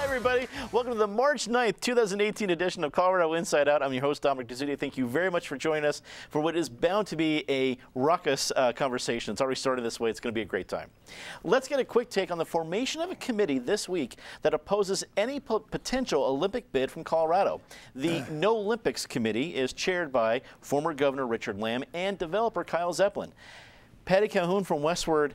Everybody, welcome to the March 9th, 2018 edition of Colorado Inside Out. I'm your host, Dominic D'Souza. Thank you very much for joining us for what is bound to be a raucous conversation. It's already started this way. It's going to be a great time. Let's get a quick take on the formation of a committee this week that opposes any potential Olympic bid from Colorado. The NO-lympics committee is chaired by former Governor Richard Lamb and developer Kyle Zeppelin. Patty Calhoun from Westward.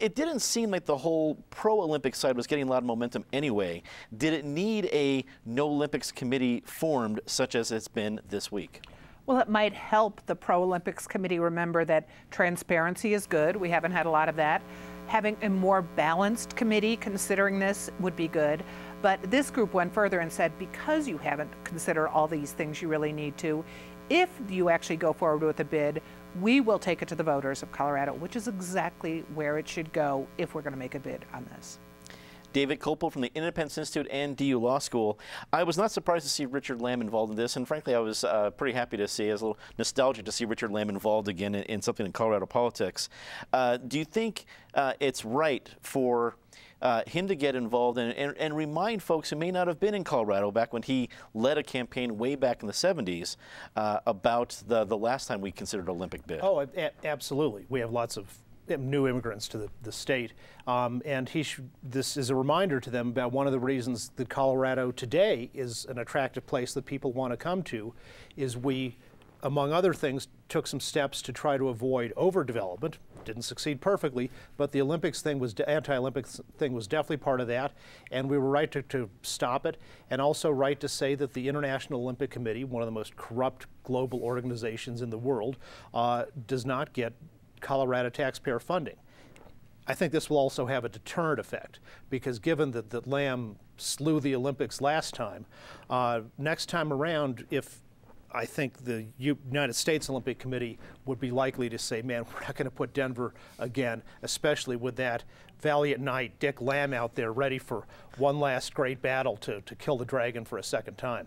It didn't seem like the whole pro-Olympic side was getting a lot of momentum anyway. Did it need a No-Olympics committee formed such as it's been this week? Well, it might help the pro-Olympics committee remember that transparency is good. We haven't had a lot of that. Having a more balanced committee considering this would be good. But this group went further and said, because you haven't considered all these things you really need to, if you actually go forward with a bid, we will take it to the voters of Colorado, which is exactly where it should go if we're going to make a bid on this. David Kopel from the Independence Institute and DU Law School. I was not surprised to see Richard Lamb involved in this, and frankly, I was pretty happy to see, as a little nostalgic to see Richard Lamb involved again in something in Colorado politics. Do you think it's right for him to get involved and remind folks who may not have been in Colorado back when he led a campaign way back in the 70s about the last time we considered Olympic bid? Oh, absolutely. We have lots of new immigrants to the state, and this is a reminder to them about one of the reasons that Colorado today is an attractive place that people want to come to, is we, among other things, took some steps to try to avoid overdevelopment. Didn't succeed perfectly, but the Olympics thing was, anti-Olympics thing was definitely part of that, and we were right to stop it, and also right to say that the International Olympic Committee, one of the most corrupt global organizations in the world, does not get Colorado taxpayer funding. I think this will also have a deterrent effect, because given that Lamb slew the Olympics last time, next time around, I think the United States Olympic Committee would be likely to say, man, we're not going to put Denver again, especially with that valiant knight, Dick Lamb, out there ready for one last great battle to kill the dragon for a second time.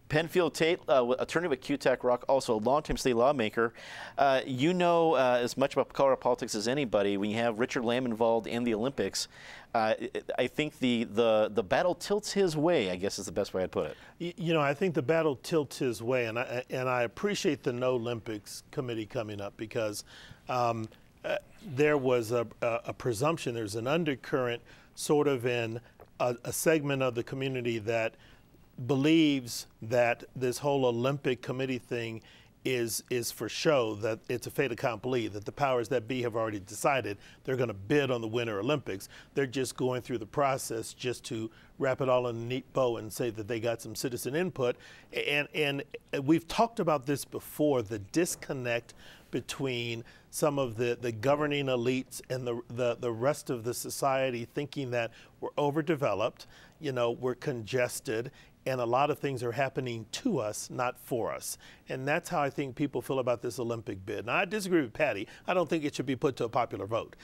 Penfield Tate, attorney with QTAC Rock, also a longtime state lawmaker. You know as much about Colorado politics as anybody. When you have Richard Lamb involved in the Olympics, I think the battle tilts his way, I guess is the best way I'd put it. You know, I think the battle tilts his way, and I appreciate the No-Olympics committee coming up, because there was a presumption, there's an undercurrent sort of in a segment of the community that believes that this whole Olympic committee thing is for show, that it's a fait accompli, that the powers that be have already decided they're going to bid on the Winter Olympics. They're just going through the process just to wrap it all in a neat bow and say that they got some citizen input. And we've talked about this before, the disconnect between some of the governing elites and the rest of the society, thinking that we're overdeveloped, you know, we're congested, and a lot of things are happening to us, not for us. And that's how I think people feel about this Olympic bid. Now, I disagree with Patty. I don't think it should be put to a popular vote.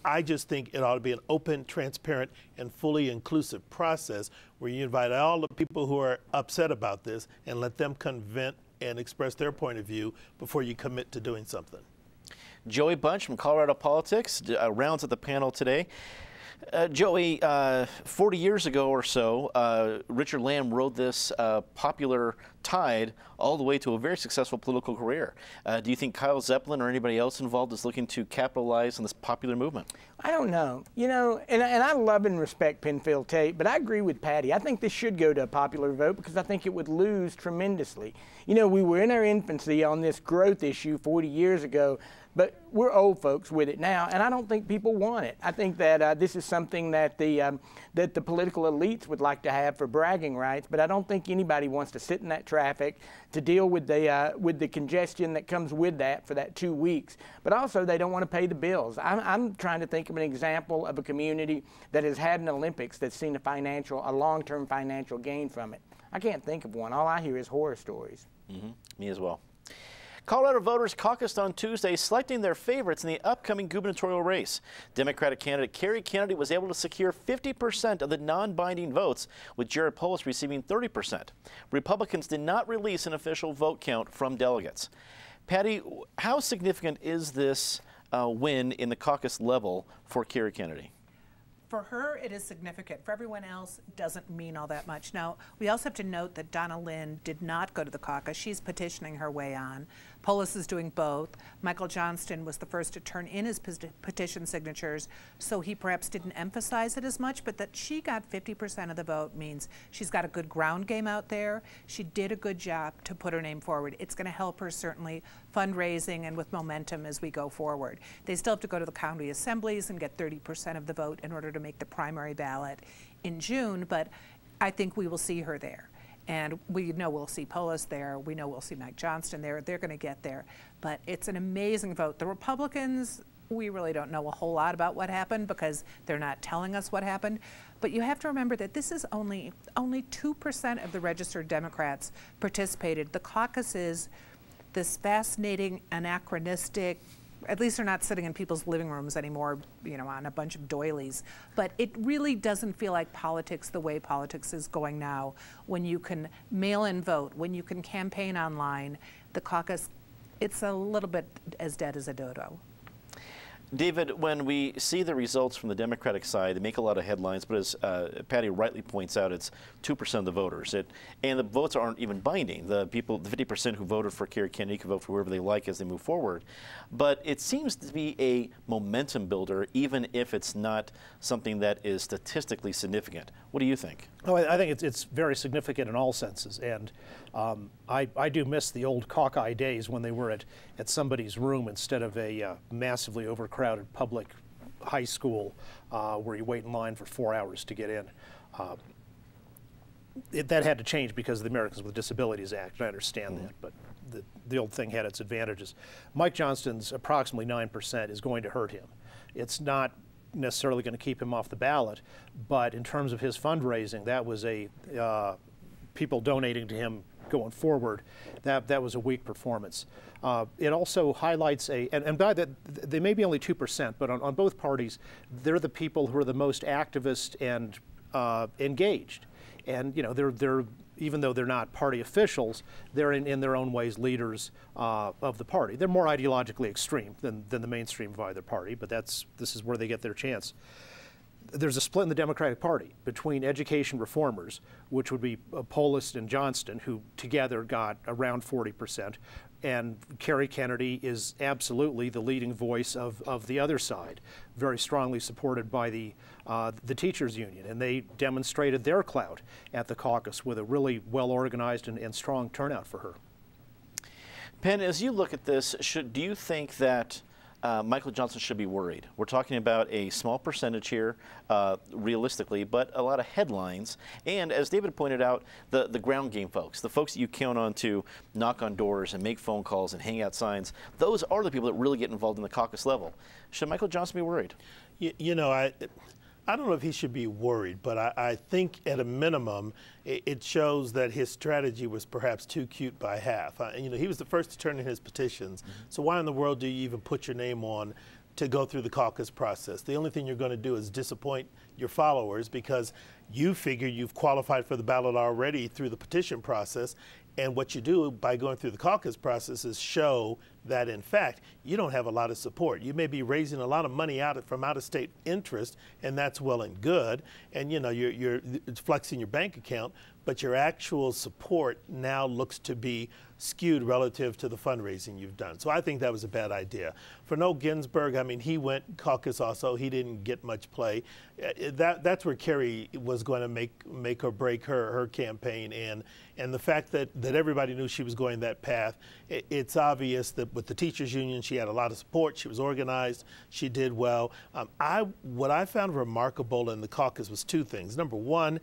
I just think it ought to be an open, transparent, and fully inclusive process where you invite all the people who are upset about this and let them convent and express their point of view before you commit to doing something. Joey Bunch from Colorado Politics rounds at the panel today. Joey, 40 years ago or so, Richard Lamb rode this popular tide all the way to a very successful political career. Do you think Kyle Zeppelin or anybody else involved is looking to capitalize on this popular movement? I don't know. You know, and I love and respect Penfield Tate, but I agree with Patty. I think this should go to a popular vote because I think it would lose tremendously. You know, we were in our infancy on this growth issue 40 years ago, but we're old folks with it now, and I don't think people want it. I think that this is something that the political elites would like to have for bragging rights, but I don't think anybody wants to sit in that traffic to deal with the congestion that comes with that for that 2 weeks. But also, they don't want to pay the bills. I'm trying to think of an example of a community that has had an Olympics that's seen a long-term financial gain from it. I can't think of one. All I hear is horror stories. Me as well. Colorado voters caucused on Tuesday, selecting their favorites in the upcoming gubernatorial race. Democratic candidate Kerry Kennedy was able to secure 50% of the non-binding votes, with Jared Polis receiving 30%. Republicans did not release an official vote count from delegates. Patty, how significant is this win in the caucus level for Kerry Kennedy? For her, it is significant. For everyone else, it doesn't mean all that much. Now, we also have to note that Donna Lynn did not go to the caucus. She's petitioning her way on. Polis is doing both. Michael Johnston was the first to turn in his petition signatures, so he perhaps didn't emphasize it as much, but that she got 50% of the vote means she's got a good ground game out there. She did a good job to put her name forward. It's going to help her certainly fundraising and with momentum as we go forward. They still have to go to the county assemblies and get 30% of the vote in order to make the primary ballot in June, but I think we will see her there. And we know we'll see Polis there. We know we'll see Mike Johnston there. They're going to get there. But it's an amazing vote. The Republicans, we really don't know a whole lot about what happened because they're not telling us what happened. But you have to remember that this is only 2% of the registered Democrats participated. The caucus is this fascinating, anachronistic, at least they're not sitting in people's living rooms anymore, you know, on a bunch of doilies. But it really doesn't feel like politics the way politics is going now. When you can mail in vote, when you can campaign online, the caucus, it's a little bit as dead as a dodo. David, when we see the results from the Democratic side, they make a lot of headlines, but as Patty rightly points out, it's 2% of the voters. And the votes aren't even binding. The people, the 50% who voted for Kerry Kennedy can vote for whoever they like as they move forward. But it seems to be a momentum builder, even if it's not something that is statistically significant. What do you think? Oh, I think it's very significant in all senses, and I do miss the old caucus days when they were at somebody's room instead of a massively overcrowded public high school where you wait in line for 4 hours to get in. That had to change because of the Americans with Disabilities Act, and I understand that, but the old thing had its advantages. Mike Johnston's approximately 9% is going to hurt him. It's not necessarily going to keep him off the ballot, but in terms of his fundraising, that was people donating to him going forward, that was a weak performance. It also highlights and by that, they may be only 2%, but on both parties, they're the people who are the most activist and engaged. And you know, they're even though they're not party officials, they're in their own ways leaders of the party. They're more ideologically extreme than the mainstream of either party, but this is where they get their chance. There's a split in the Democratic Party between education reformers, which would be Polis and Johnston, who together got around 40%, and Kerry Kennedy is absolutely the leading voice of the other side, very strongly supported by the teachers union, and they demonstrated their clout at the caucus with a really well-organized and strong turnout for her. Penn, as you look at this, do you think that Michael Johnston should be worried? We're talking about a small percentage here, realistically, but a lot of headlines. And as David pointed out, the ground game folks, the folks that you count on to knock on doors and make phone calls and hang out signs, those are the people that really get involved in the caucus level. Should Michael Johnston be worried? You know, I don't know if he should be worried, but I think at a minimum, it shows that his strategy was perhaps too cute by half. You know, he was the first to turn in his petitions, so why in the world do you even put your name on to go through the caucus process? The only thing you're going to do is disappoint your followers because you figure you've qualified for the ballot already through the petition process. And what you do by going through the caucus process is show that, in fact, you don't have a lot of support. You may be raising a lot of money from out-of-state interest, and that's well and good. And, you know, you're flexing your bank account, but your actual support now looks to be skewed relative to the fundraising you've done. So I think that was a bad idea. For Noel Ginsburg, I mean, he went caucus also. He didn't get much play. That's where Kerry was going to make or break her campaign. And the fact that everybody knew she was going that path, it's obvious that with the teachers union, she had a lot of support. She was organized. She did well. What I found remarkable in the caucus was two things. Number one,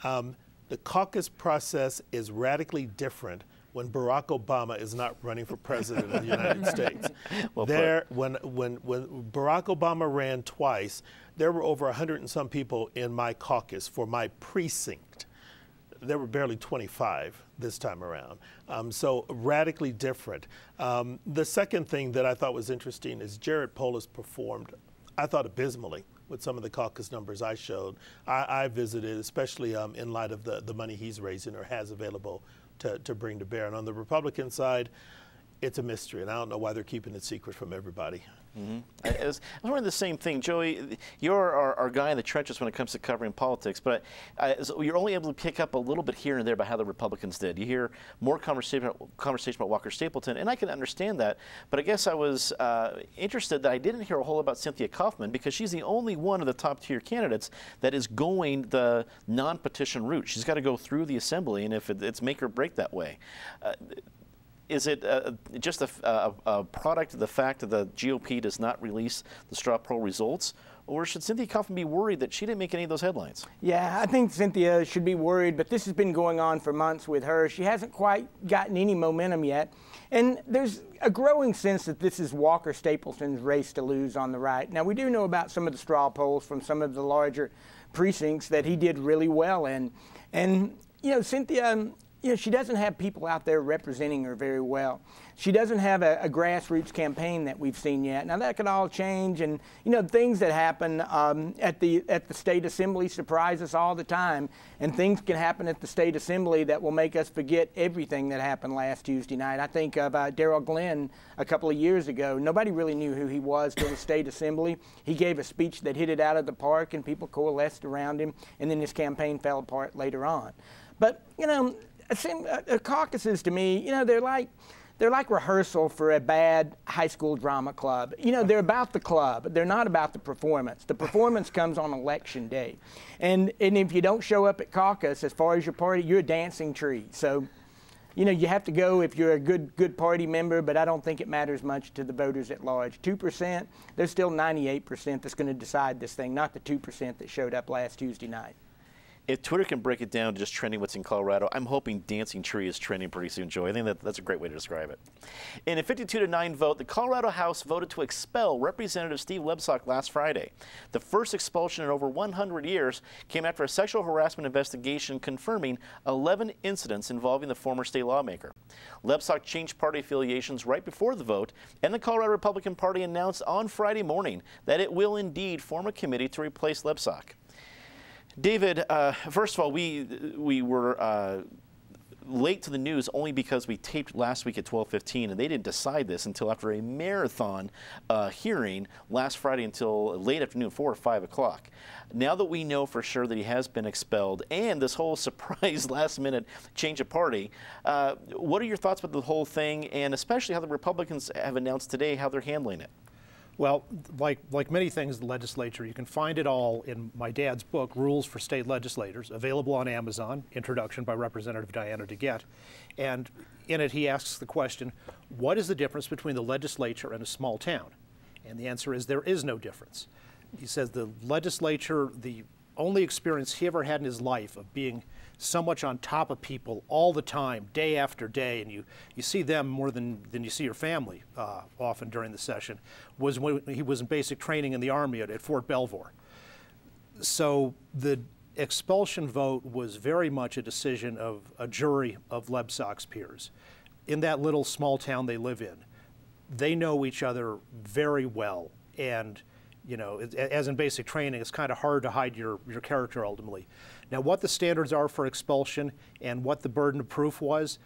the caucus process is radically different when Barack Obama is not running for president of the United States. When Barack Obama ran twice, there were over 100 and some people in my caucus for my precinct. there were barely 25 this time around. So radically different. The second thing that I thought was interesting is Jared Polis performed, I thought, abysmally with some of the caucus numbers I showed. I visited, especially in light of the money he's raising or has available to bring to bear. And on the Republican side, it's a mystery, and I don't know why they're keeping it secret from everybody. Mm-hmm. I was wondering the same thing. Joey, you're our guy in the trenches when it comes to covering politics, but so you're only able to pick up a little bit here and there about how the Republicans did. You hear more conversation about Walker Stapleton, and I can understand that, but I guess I was interested that I didn't hear a whole lot about Cynthia Kaufman, because she's the only one of the top-tier candidates that is going the non-petition route. She's got to go through the assembly, and if it's make or break that way. Is it just a product of the fact that the GOP does not release the straw poll results? Or should Cynthia Kaufman be worried that she didn't make any of those headlines? Yeah, I think Cynthia should be worried, but this has been going on for months with her. She hasn't quite gotten any momentum yet. And there's a growing sense that this is Walker Stapleton's race to lose on the right. Now, we do know about some of the straw polls from some of the larger precincts that he did really well in. And, you know, Cynthia, she doesn't have people out there representing her very well. She doesn't have a grassroots campaign that we've seen yet. Now, that could all change, and, things that happen at the state assembly surprise us all the time, and things can happen at the state assembly that will make us forget everything that happened last Tuesday night. I think of Darrell Glenn a couple of years ago. Nobody really knew who he was till the state assembly. He gave a speech that hit it out of the park, and people coalesced around him, and then his campaign fell apart later on. But, caucuses to me, they're like rehearsal for a bad high school drama club. They're about the club. They're not about the performance. The performance comes on election day. And if you don't show up at caucus, as far as your party, you're a dancing tree. So, you have to go if you're a good party member, but I don't think it matters much to the voters at large. 2%, there's still 98% that's going to decide this thing, not the 2% that showed up last Tuesday night. If Twitter can break it down to just trending what's in Colorado, I'm hoping Dancing Tree is trending pretty soon, Joey. I think that's a great way to describe it. In a 52-9 vote, the Colorado House voted to expel Representative Steve Lebsock last Friday. The first expulsion in over 100 years came after a sexual harassment investigation confirming 11 incidents involving the former state lawmaker. Lebsock changed party affiliations right before the vote, and the Colorado Republican Party announced on Friday morning that it will indeed form a committee to replace Lebsock. David, first of all, we were late to the news only because we taped last week at 12:15, and they didn't decide this until after a marathon hearing last Friday until late afternoon, 4 or 5 o'clock. Now that we know for sure that he has been expelled and this whole surprise last-minute change of party, what are your thoughts about the whole thing, and especially how the Republicans have announced today how they're handling it? Well, like many things in the legislature, you can find it all in my dad's book, Rules for State Legislators, available on Amazon, introduction by Representative Diana DeGette. And in it, he asks the question, what is the difference between the legislature and a small town? And the answer is there is no difference. He says the legislature, the only experience he ever had in his life of being so much on top of people all the time, day after day, and you see them more than you see your family often during the session, was when he was in basic training in the Army at Fort Belvoir. So the expulsion vote was very much a decision of a jury of Lebsock's peers. In that little small town they live in, they know each other very well, and as in basic training, it's kind of hard to hide your character ultimately. Now, what the standards are for expulsion and what the burden of proof was,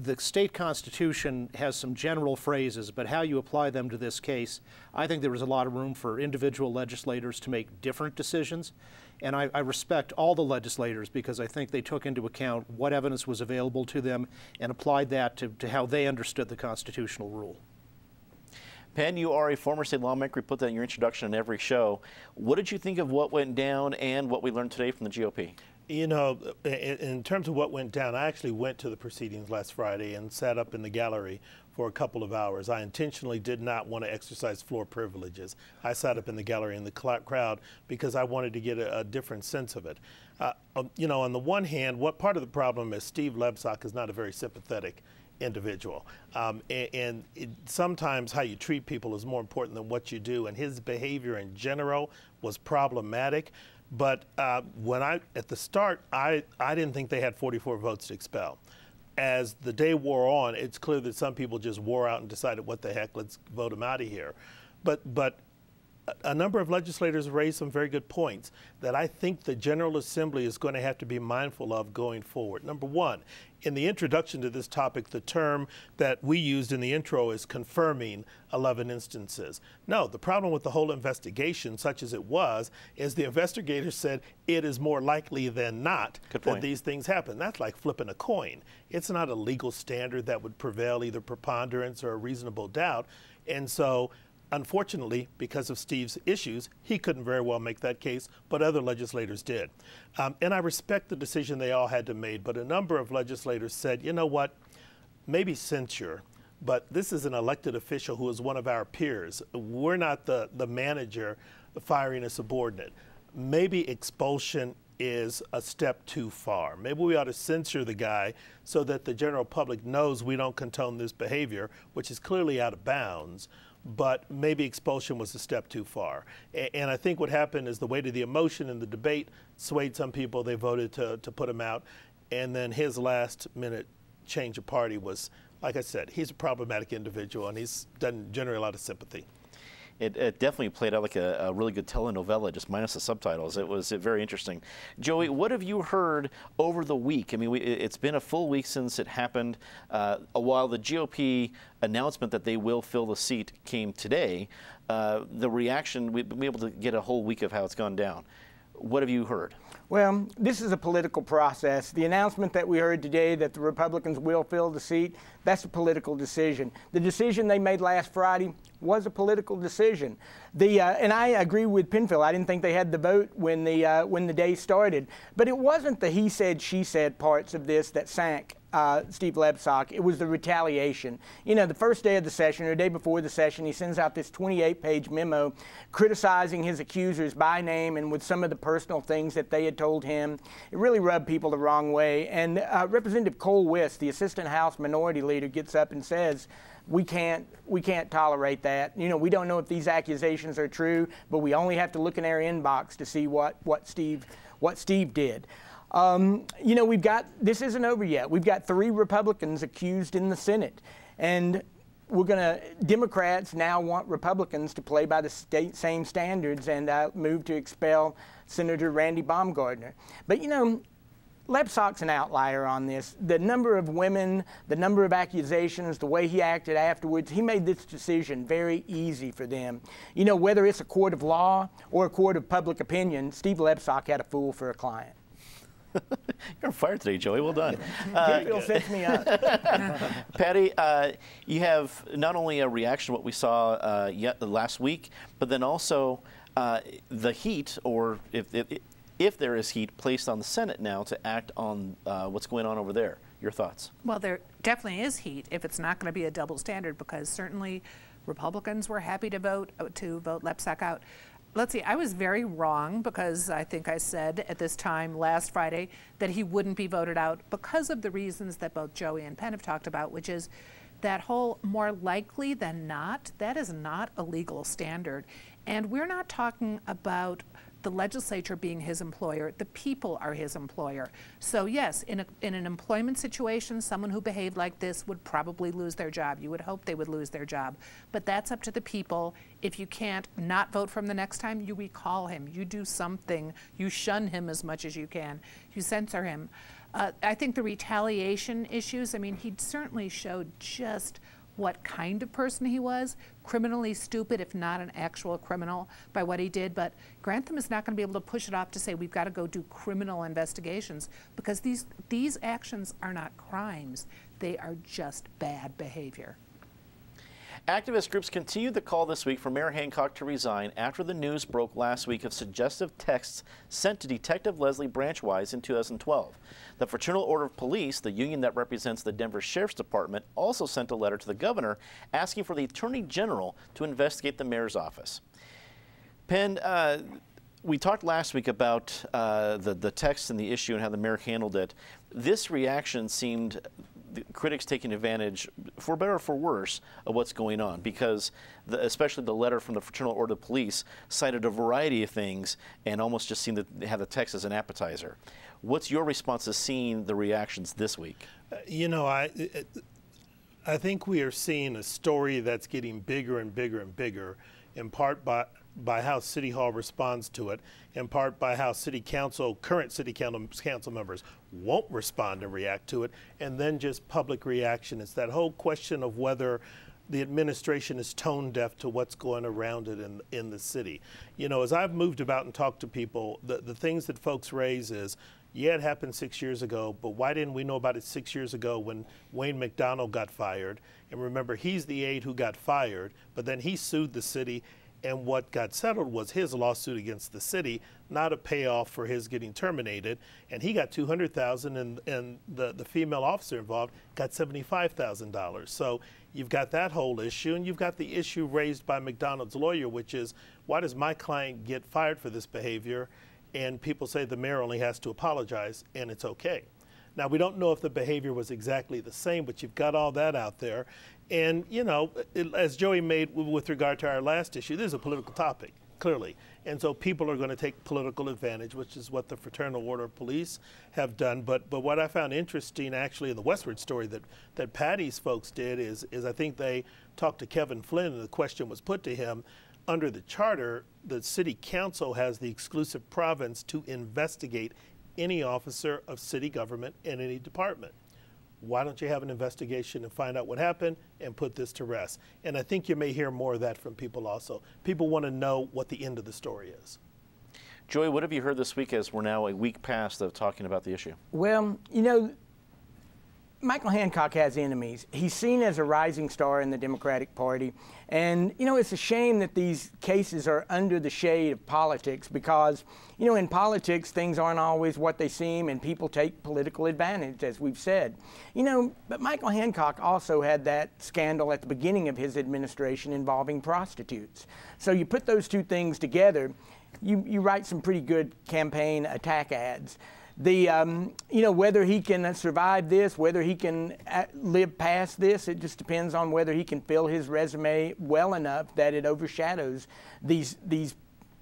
the state constitution has some general phrases, but how you apply them to this case, I think there was a lot of room for individual legislators to make different decisions. And I respect all the legislators because I think they took into account what evidence was available to them and applied that to how they understood the constitutional rule. Penn, you are a former state lawmaker. We put that in your introduction on every show. What did you think of what went down and what we learned today from the GOP? In terms of what went down, I actually went to the proceedings last Friday and sat up in the gallery for a couple of hours. I intentionally did not want to exercise floor privileges. I sat up in the gallery in the crowd because I wanted to get a different sense of it. On the one hand, what part of the problem is Steve Lebsock is not a very sympathetic individual. Sometimes how you treat people is more important than what you do, and his behavior in general was problematic. But when at the start, I didn't think they had 44 votes to expel. As the day wore on, it's clear that some people just wore out and decided, what the heck, let's vote them out of here. But a number of legislators raised some very good points that I think the General Assembly is going to have to be mindful of going forward. Number one, in the introduction to this topic, the term that we used in the intro is confirming 11 instances. No, the problem with the whole investigation, such as it was, is the investigators said it is more likely than not that these things happen. That's like flipping a coin. It's not a legal standard that would prevail either preponderance or a reasonable doubt. And so, unfortunately, because of Steve's issues, he couldn't very well make that case, but other legislators did. And I respect the decision they all had to make, but a number of legislators said, you know what, maybe censure, but this is an elected official who is one of our peers. We're not the manager firing a subordinate. Maybe expulsion is a step too far. Maybe we ought to censure the guy so that the general public knows we don't condone this behavior, which is clearly out of bounds. But maybe expulsion was a step too far. And I think what happened is the weight of the emotion in the debate swayed some people. They voted to put him out. And then his last minute change of party was, like I said, he's a problematic individual and he's doesn't generate a lot of sympathy. It definitely played out like a really good telenovela, just minus the subtitles. It was very interesting. Joey, what have you heard over the week? I mean, it's been a full week since it happened. While the GOP announcement that they will fill the seat came today, the reaction, we've been able to get a whole week of how it's gone down. What have you heard? Well, this is a political process. The announcement that we heard today that the Republicans will fill the seat, that's a political decision. The decision they made last Friday was a political decision. And I agree with Penfield. I didn't think they had the vote when the day started. But it wasn't the he said, she said parts of this that sank Steve Lebsock. It was the retaliation. You know, the first day of the session, or the day before the session, he sends out this 28-page memo criticizing his accusers by name and with some of the personal things that they had told him. It really rubbed people the wrong way. And Representative Cole Wist, the Assistant House Minority Leader, gets up and says, we can't tolerate that. You know, we don't know if these accusations are true, but we only have to look in our inbox to see what Steve did. You know, this isn't over yet. We've got 3 Republicans accused in the Senate, and Democrats now want Republicans to play by the same standards and move to expel Senator Randy Baumgardner. But, you know, Lebsock's an outlier on this. The number of women, the number of accusations, the way he acted afterwards, he made this decision very easy for them. You know, whether it's a court of law or a court of public opinion, Steve Lebsock had a fool for a client. You're on fire today, Joey. Well done. Penfield sets me up. Patty, you have not only a reaction to what we saw last week, but then also the heat, or if there is heat, placed on the Senate now to act on what's going on over there. Your thoughts? Well, there definitely is heat if it's not going to be a double standard, because certainly Republicans were happy to vote Lebsock out. Let's see, I was very wrong, because I think I said at this time last Friday that he wouldn't be voted out because of the reasons that both Joey and Penn have talked about, which is that whole more likely than not, that is not a legal standard. And we're not talking about the legislature being his employer. The people are his employer. So yes, in an employment situation, someone who behaved like this would probably lose their job. You would hope they would lose their job. But that's up to the people. If you can't not vote for him the next time, you recall him. You do something. You shun him as much as you can. You censor him. I think the retaliation issues, I mean, he certainly showed just what kind of person he was, criminally stupid, if not an actual criminal, by what he did. But Grantham is not going to be able to push it off to say we've got to go do criminal investigations, because these actions are not crimes. They are just bad behavior. Activist groups continued the call this week for Mayor Hancock to resign after the news broke last week of suggestive texts sent to Detective Leslie Branchwise in 2012. The Fraternal Order of Police, the union that represents the Denver Sheriff's Department, also sent a letter to the governor asking for the Attorney General to investigate the mayor's office. Penn, we talked last week about the text and the issue and how the mayor handled it. This reaction seemed the critics taking advantage, for better or for worse, of what's going on, because especially the letter from the Fraternal Order of Police cited a variety of things and almost just seemed to have the text as an appetizer. What's your response to seeing the reactions this week? You know, I think we are seeing a story that's getting bigger and bigger and bigger, in part by how City Hall responds to it, in part by how current City Council members won't respond and react to it, and then just public reaction. It's that whole question of whether the administration is tone deaf to what's going around it in the city. You know, as I've moved about and talked to people, the things that folks raise is, yeah, it happened 6 years ago, but why didn't we know about it 6 years ago when Wayne McDonald got fired? And remember, he's the aide who got fired, but then he sued the city, and what got settled was his lawsuit against the city, not a payoff for his getting terminated. And he got $200,000, and the female officer involved got $75,000. So you've got that whole issue, and you've got the issue raised by McDonald's lawyer, which is, why does my client get fired for this behavior? And people say the mayor only has to apologize, and it's okay. Now, we don't know if the behavior was exactly the same, but you've got all that out there. And, you know, as Joey made with regard to our last issue, this is a political topic, clearly. And so people are going to take political advantage, which is what the Fraternal Order of Police have done. But what I found interesting, actually, in the Westward story that Patty's folks did is I think they talked to Kevin Flynn, and the question was put to him, under the charter, the city council has the exclusive province to investigate any officer of city government in any department. Why don't you have an investigation and find out what happened and put this to rest? And I think you may hear more of that from people also. People want to know what the end of the story is. Joey, what have you heard this week as we're now a week past of talking about the issue? Well, you know, Michael Hancock has enemies. He's seen as a rising star in the Democratic Party. And, you know, it's a shame that these cases are under the shade of politics because, you know, in politics, things aren't always what they seem and people take political advantage, as we've said. You know, but Michael Hancock also had that scandal at the beginning of his administration involving prostitutes. So you put those two things together, you write some pretty good campaign attack ads. You know, whether he can survive this, whether he can live past this, it just depends on whether he can fill his resume well enough that it overshadows these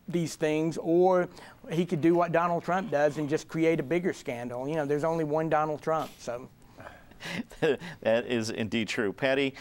things, or he could do what Donald Trump does and just create a bigger scandal. You know, there's only one Donald Trump, so. That is indeed true. Patty,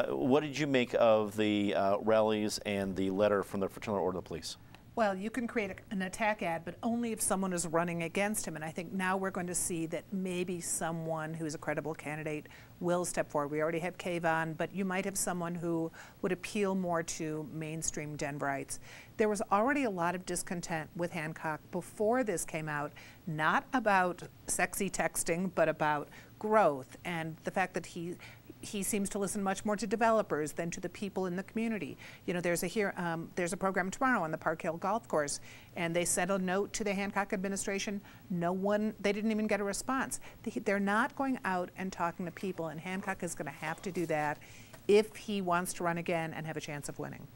what did you make of the rallies and the letter from the Fraternal Order of Police? Well, you can create an attack ad, but only if someone is running against him. And I think now we're going to see that maybe someone who's a credible candidate will step forward. We already have Kayvon, but you might have someone who would appeal more to mainstream Denverites. There was already a lot of discontent with Hancock before this came out, not about sexy texting, but about growth and the fact that he seems to listen much more to developers than to the people in the community. You know, there's a program tomorrow on the Park Hill Golf Course, and they sent a note to the Hancock administration. They didn't even get a response. They're not going out and talking to people, and Hancock is going to have to do that if he wants to run again and have a chance of winning.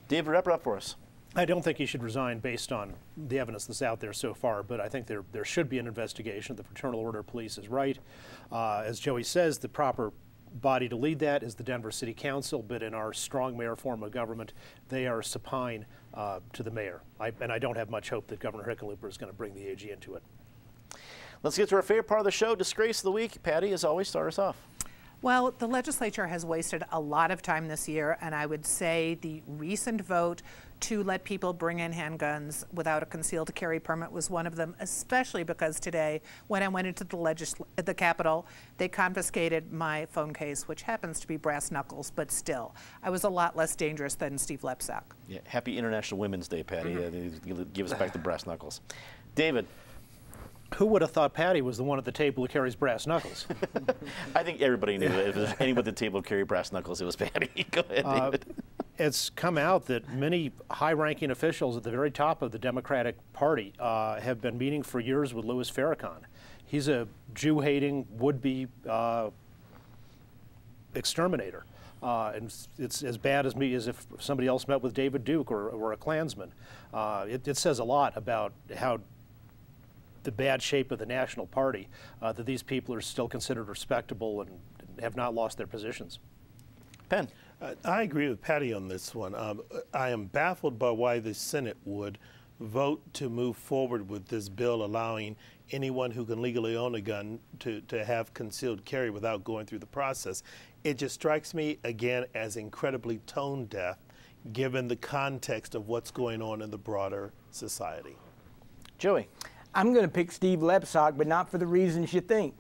David, wrap it up for us. I don't think he should resign based on the evidence that's out there so far, but I think there should be an investigation. The Fraternal Order of Police is right. As Joey says, the proper body to lead that is the Denver City Council, but in our strong mayor form of government, they are supine to the mayor. And I don't have much hope that Governor Hickenlooper is going to bring the AG into it. Let's get to our favorite part of the show, Disgrace of the Week. Patty, as always, start us off. Well, the legislature has wasted a lot of time this year, and I would say the recent vote to let people bring in handguns without a concealed carry permit was one of them, especially because today, when I went into the Capitol, they confiscated my phone case, which happens to be brass knuckles, but still, I was a lot less dangerous than Steve Lebsock. Yeah, happy International Women's Day, Patty. Give us back the brass knuckles. David. Who would have thought Patty was the one at the table who carries brass knuckles? I think everybody knew that if there's anyone at the table who carried brass knuckles, it was Patty. Go ahead, David. It's come out that many high-ranking officials at the very top of the Democratic Party have been meeting for years with Louis Farrakhan. He's a Jew-hating, would-be exterminator. And it's as bad as if somebody else met with David Duke or a Klansman. It says a lot about how the bad shape of the National Party, that these people are still considered respectable and have not lost their positions. Penn. I agree with Patty on this one. I am baffled by why the Senate would vote to move forward with this bill allowing anyone who can legally own a gun to have concealed carry without going through the process. It just strikes me, again, as incredibly tone deaf, given the context of what's going on in the broader society. Joey. I'm going to pick Steve Lebsock, but not for the reasons you think.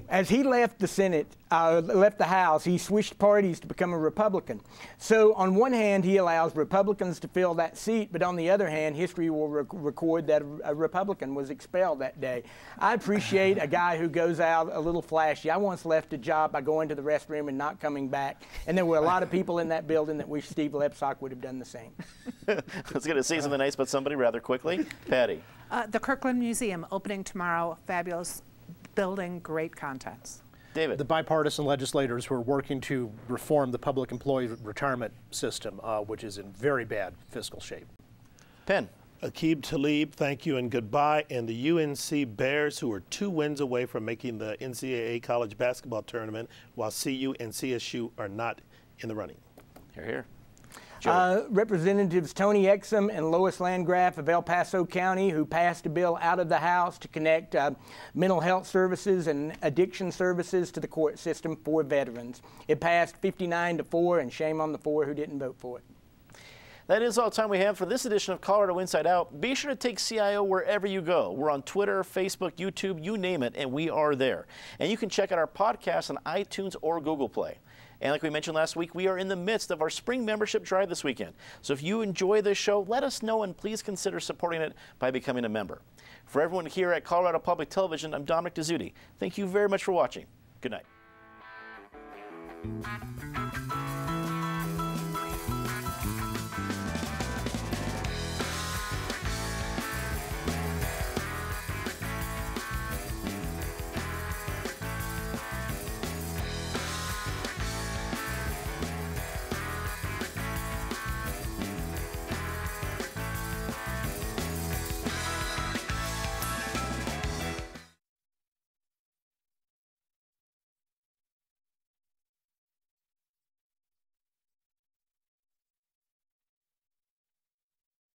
As he left the Senate, left the House, he switched parties to become a Republican. So on one hand, he allows Republicans to fill that seat, but on the other hand, history will record that a Republican was expelled that day. I appreciate a guy who goes out a little flashy. I once left a job by going to the restroom and not coming back, and there were a lot of people in that building that wish Steve Lebsock would have done the same. Let's get to say something nice about somebody rather quickly. Patty. The Kirkland Museum opening tomorrow. Fabulous building, great contents. David. The bipartisan legislators who are working to reform the public employee retirement system, which is in very bad fiscal shape. Penn. Aqib Talib, thank you and goodbye. And the UNC Bears, who are 2 wins away from making the NCAA college basketball tournament, while CU and CSU are not in the running. Here, here. Representatives Tony Exum and Lois Landgraf of El Paso County, who passed a bill out of the House to connect mental health services and addiction services to the court system for veterans. It passed 59-4, and shame on the 4 who didn't vote for it. That is all the time we have for this edition of Colorado Inside Out. Be sure to take CIO wherever you go. We're on Twitter, Facebook, YouTube, you name it, and we are there. And you can check out our podcast on iTunes or Google Play. And like we mentioned last week, we are in the midst of our spring membership drive this weekend. So if you enjoy this show, let us know and please consider supporting it by becoming a member. For everyone here at Colorado Public Television, I'm Dominic Dezzutti. Thank you very much for watching. Good night.